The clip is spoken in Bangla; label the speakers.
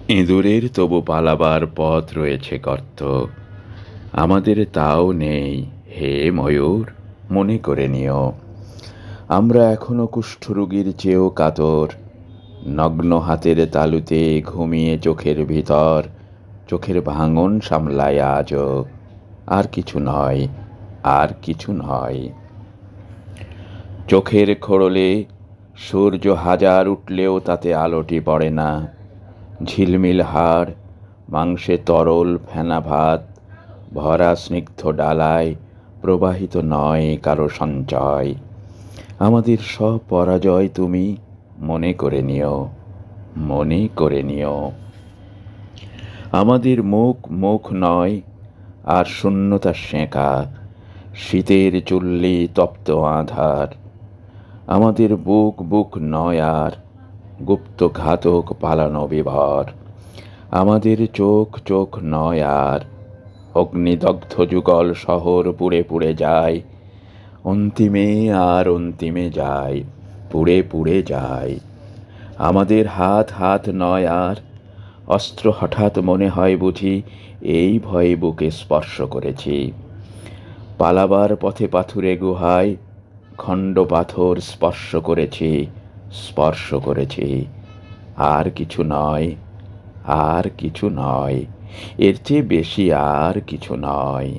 Speaker 1: ইঁদুরের তবু পালাবার পথ রয়েছে গর্ত, আমাদের তাও নেই। হে ময়ূর, মনে করে নিও, আমরা এখনো কুষ্ঠরোগীর চেয়েও কাতর। নগ্ন হাতের তালুতে ঘুমিয়ে চোখের ভিতর, চোখের ভাঙন সামলায় আজও। আর কিছু নয়, আর কিছু নয়। চোখের খোড়লে সূর্য হাজার উঠলেও তাতে আলোটি পড়ে না। ঝিলমিল হাড়, মাংসে তরল ফেনা ভাত, ভরা স্নিগ্ধ ডালায় প্রবাহিত নয় কারো সঞ্চয়। আমাদের সব পরাজয় তুমি মনে করে নিও, মনে করে নিও। আমাদের মুখ মুখ নয়, আর শূন্যতা সেঁকা, শীতের চুল্লি তপ্ত আধার। আমাদের বুক বুক নয় আর, গুপ্ত ঘাতক পালানো বিভর। আমাদের চোখ চোখ নয় আর, অগ্নিদগ্ধ যুগল শহর পুড়ে পুড়ে যায়। অন্তিমে আর অন্তিমে যায়, পুড়ে পুড়ে যায়। আমাদের হাত হাত নয় আর, অস্ত্র হঠাৎ মনে হয় বুঝি এই ভয়ে বুকে স্পর্শ করেছি। পালাবার পথে পাথুরে গুহায় খণ্ড পাথর স্পর্শ করেছি, স্পর্শ করেছি। আর কিছু নয়, আর কিছু নয়, এর চেয়ে বেশি আর কিছু নয়।